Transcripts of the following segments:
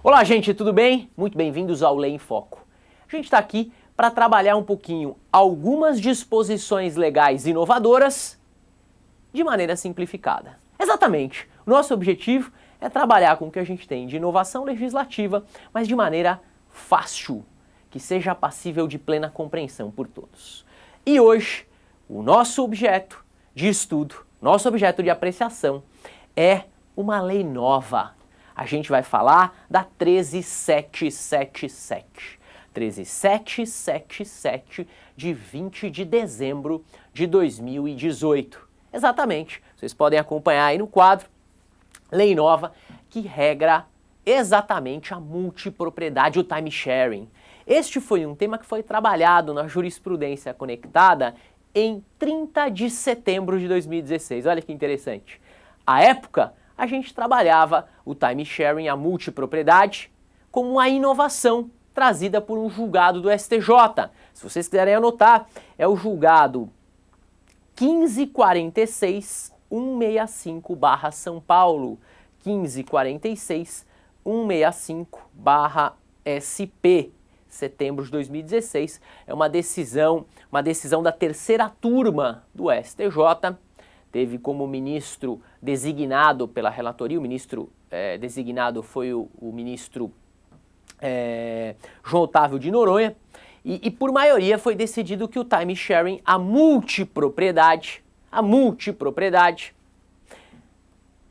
Olá, gente, tudo bem? Muito bem-vindos ao Lei em Foco. A gente está aqui para trabalhar um pouquinho algumas disposições legais inovadoras de maneira simplificada. Exatamente. O nosso objetivo é trabalhar com o que a gente tem de inovação legislativa, mas de maneira fácil, que seja passível de plena compreensão por todos. E hoje, o nosso objeto de estudo, nosso objeto de apreciação é uma lei nova. A gente vai falar da 13777. 13777 de 20 de dezembro de 2018. Exatamente. Vocês podem acompanhar aí no quadro. Lei nova que regra exatamente a multipropriedade, o time sharing. Este foi um tema que foi trabalhado na jurisprudência conectada em 30 de setembro de 2016. Olha que interessante. À época, a gente trabalhava o time sharing, a multipropriedade, como uma inovação trazida por um julgado do STJ. Se vocês quiserem anotar, é o julgado 1546-165/São Paulo, 1546-165/SP, setembro de 2016. É uma decisão da terceira turma do STJ. Teve como ministro designado pela relatoria, o ministro designado foi o ministro João Otávio de Noronha, e por maioria foi decidido que o time sharing, a multipropriedade,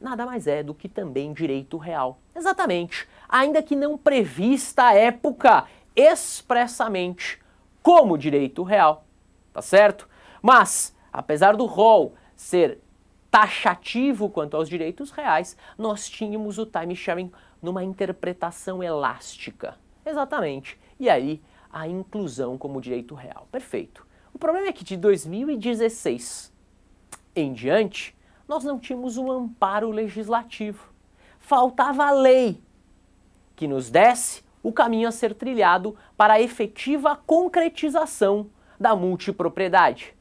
nada mais é do que também direito real. Exatamente, ainda que não prevista à época expressamente como direito real, tá certo? Mas, apesar do rol ser taxativo quanto aos direitos reais, nós tínhamos o time sharing numa interpretação elástica. Exatamente. E aí, a inclusão como direito real. Perfeito. O problema é que de 2016 em diante, nós não tínhamos um amparo legislativo. Faltava a lei que nos desse o caminho a ser trilhado para a efetiva concretização da multipropriedade.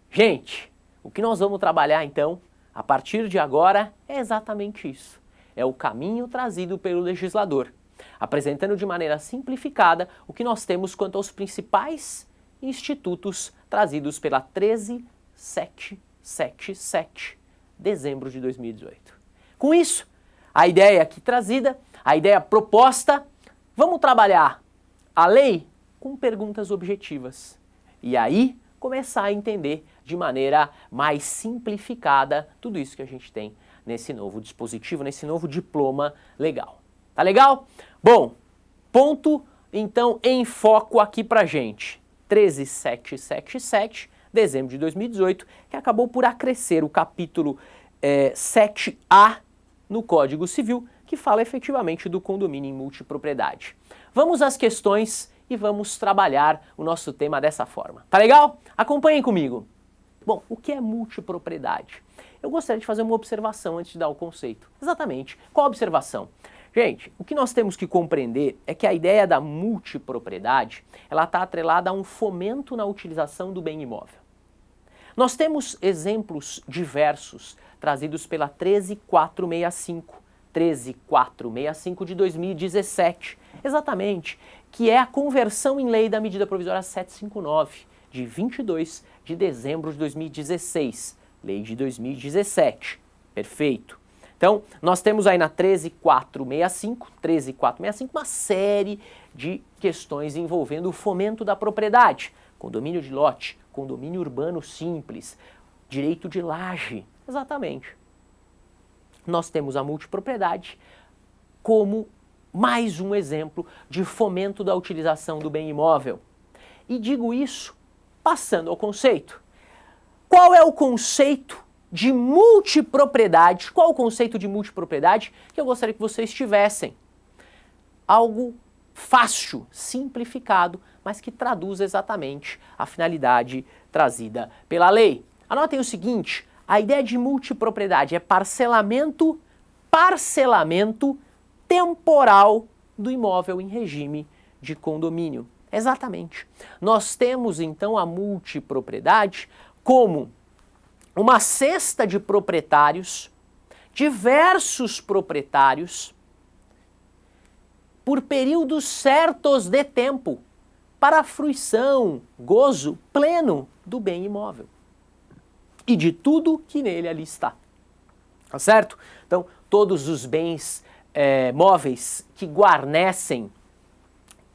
Gente, o que nós vamos trabalhar então, a partir de agora, é exatamente isso. É o caminho trazido pelo legislador, apresentando de maneira simplificada o que nós temos quanto aos principais institutos trazidos pela 13777, dezembro de 2018. Com isso, a ideia aqui trazida, a ideia proposta, vamos trabalhar a lei com perguntas objetivas. E aí, começar a entender de maneira mais simplificada tudo isso que a gente tem nesse novo dispositivo, nesse novo diploma legal. Tá legal? Bom, ponto então em foco aqui pra gente. 13777, dezembro de 2018, que acabou por acrescer o capítulo 7A no Código Civil, que fala efetivamente do condomínio em multipropriedade. Vamos às questões e vamos trabalhar o nosso tema dessa forma. Tá legal? Acompanhem comigo. Bom, o que é multipropriedade? Eu gostaria de fazer uma observação antes de dar o conceito. Exatamente. Qual a observação? Gente, o que nós temos que compreender é que a ideia da multipropriedade, ela está atrelada a um fomento na utilização do bem imóvel. Nós temos exemplos diversos trazidos pela 13465, 13465 de 2017, exatamente, que é a conversão em lei da medida provisória 759, de 22 de dezembro de 2016, lei de 2017. Perfeito. Então, nós temos aí na 13465, uma série de questões envolvendo o fomento da propriedade, condomínio de lote, condomínio urbano simples, direito de laje. Exatamente. Nós temos a multipropriedade como mais um exemplo de fomento da utilização do bem imóvel. E digo isso passando ao conceito. Qual é o conceito de multipropriedade? Qual o conceito de multipropriedade que eu gostaria que vocês tivessem? Algo fácil, simplificado, mas que traduz exatamente a finalidade trazida pela lei. Anotem o seguinte, a ideia de multipropriedade é parcelamento temporal do imóvel em regime de condomínio. Exatamente. Nós temos então a multipropriedade como uma cesta de proprietários, diversos proprietários, por períodos certos de tempo, para a fruição, gozo pleno do bem imóvel e de tudo que nele ali está. Tá certo? Então, todos os bens móveis que guarnecem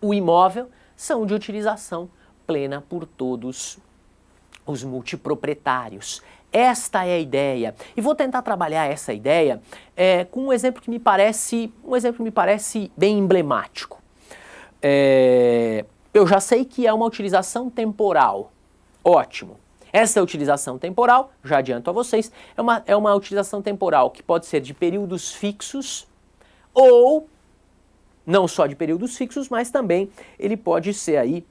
o imóvel são de utilização plena por todos os multiproprietários. Esta é a ideia. E vou tentar trabalhar essa ideia com um exemplo que me parece bem emblemático. Eu já sei que é uma utilização temporal. Ótimo. Essa utilização temporal, já adianto a vocês, é uma utilização temporal que pode ser de períodos fixos ou não só de períodos fixos, mas também ele pode ser aí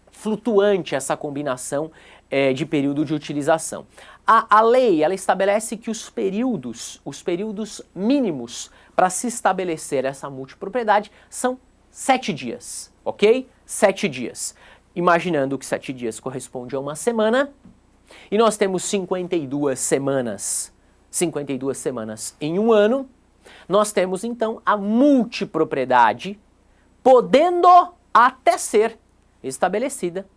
flutuante, essa combinação de período de utilização. A lei, ela estabelece que os períodos mínimos para se estabelecer essa multipropriedade são 7 dias, ok? 7 dias. Imaginando que 7 dias corresponde a uma semana, e nós temos 52 semanas em um ano, nós temos então a multipropriedade podendo até ser estabelecida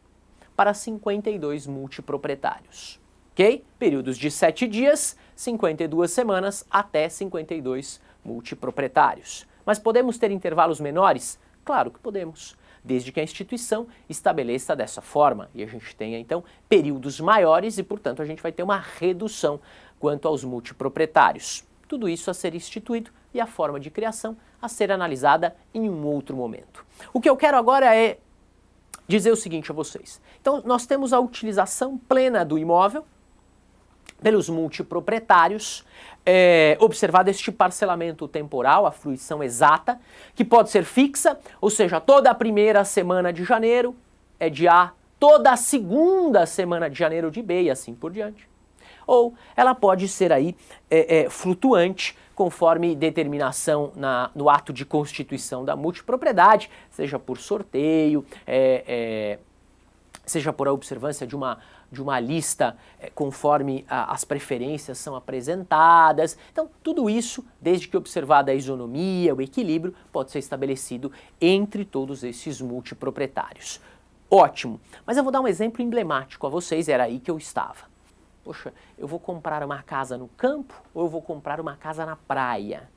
para 52 multiproprietários, ok? Períodos de 7 dias, 52 semanas até 52 multiproprietários. Mas podemos ter intervalos menores? Claro que podemos, desde que a instituição estabeleça dessa forma e a gente tenha então períodos maiores e, portanto, a gente vai ter uma redução quanto aos multiproprietários. Tudo isso a ser instituído e a forma de criação a ser analisada em um outro momento. O que eu quero agora é dizer o seguinte a vocês. Então, nós temos a utilização plena do imóvel pelos multiproprietários, observado este parcelamento temporal, a fruição exata, que pode ser fixa, ou seja, toda a primeira semana de janeiro é de A, toda a segunda semana de janeiro de B e assim por diante. Ou ela pode ser aí flutuante, conforme determinação no ato de constituição da multipropriedade, seja por sorteio, seja por a observância de uma lista conforme as preferências são apresentadas. Então, tudo isso, desde que observada a isonomia, o equilíbrio, pode ser estabelecido entre todos esses multiproprietários. Ótimo, mas eu vou dar um exemplo emblemático a vocês, era aí que eu estava. Poxa, eu vou comprar uma casa no campo ou eu vou comprar uma casa na praia?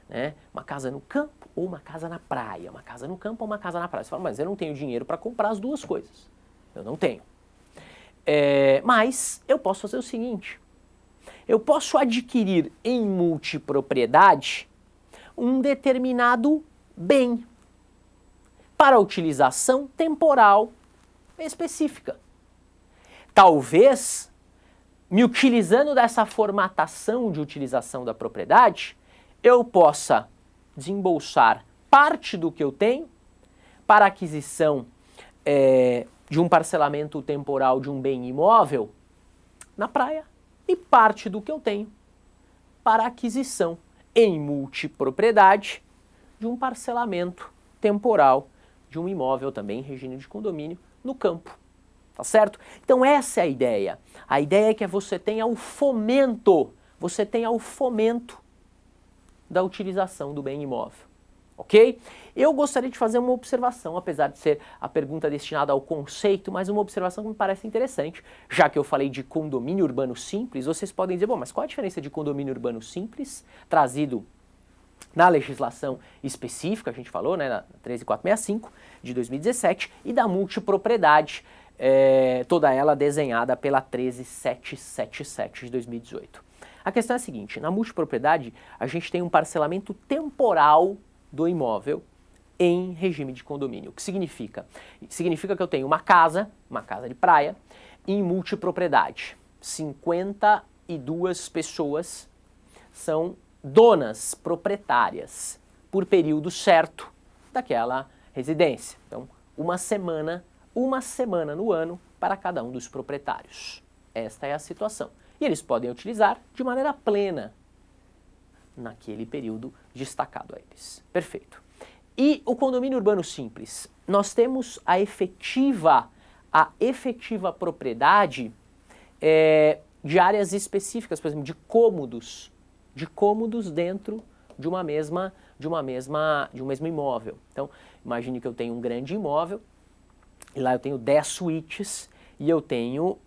Né? Uma casa no campo ou uma casa na praia? Uma casa no campo ou uma casa na praia? Você fala, mas eu não tenho dinheiro para comprar as duas coisas. Eu não tenho. Mas eu posso fazer o seguinte, eu posso adquirir em multipropriedade um determinado bem para utilização temporal específica. Talvez, me utilizando dessa formatação de utilização da propriedade, eu possa desembolsar parte do que eu tenho para aquisição de um parcelamento temporal de um bem imóvel na praia e parte do que eu tenho para aquisição em multipropriedade de um parcelamento temporal de um imóvel também em regime de condomínio no campo. Tá certo? Então essa é a ideia. A ideia é que você tenha o fomento da utilização do bem imóvel. Ok? Eu gostaria de fazer uma observação, apesar de ser a pergunta destinada ao conceito, mas uma observação que me parece interessante. Já que eu falei de condomínio urbano simples, vocês podem dizer, bom, mas qual a diferença de condomínio urbano simples, trazido na legislação específica, a gente falou, né, na 13465 de 2017, e da multipropriedade, toda ela desenhada pela 13777 de 2018. A questão é a seguinte, na multipropriedade a gente tem um parcelamento temporal do imóvel em regime de condomínio. O que significa? Significa que eu tenho uma casa de praia, em multipropriedade. 52 pessoas são donas proprietárias por período certo daquela residência. Então, uma semana no ano para cada um dos proprietários. Esta é a situação. E eles podem utilizar de maneira plena naquele período destacado a eles. Perfeito. E o condomínio urbano simples? Nós temos a efetiva propriedade de áreas específicas, por exemplo, de cômodos dentro de um mesmo imóvel. Então, imagine que eu tenho um grande imóvel, e lá eu tenho 10 suítes, e eu tenho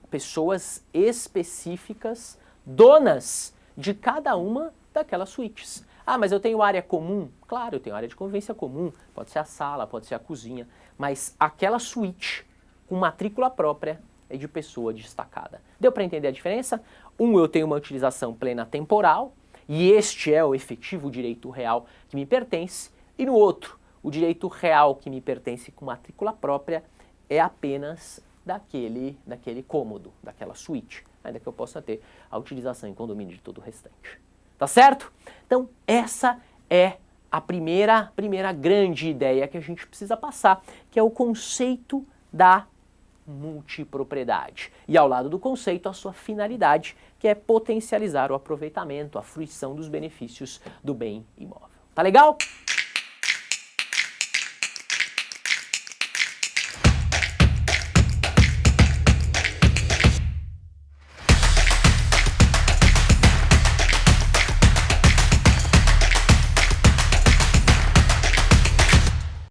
pessoas específicas, donas de cada uma daquelas suítes. Ah, mas eu tenho área comum? Claro, eu tenho área de convivência comum, pode ser a sala, pode ser a cozinha, mas aquela suíte com matrícula própria é de pessoa destacada. Deu para entender a diferença? Eu tenho uma utilização plena temporal, e este é o efetivo direito real que me pertence, e no outro, o direito real que me pertence com matrícula própria é apenas daquele cômodo, daquela suíte, ainda que eu possa ter a utilização em condomínio de todo o restante. Tá certo? Então, essa é a primeira grande ideia que a gente precisa passar, que é o conceito da multipropriedade. E ao lado do conceito, a sua finalidade, que é potencializar o aproveitamento, a fruição dos benefícios do bem imóvel. Tá legal?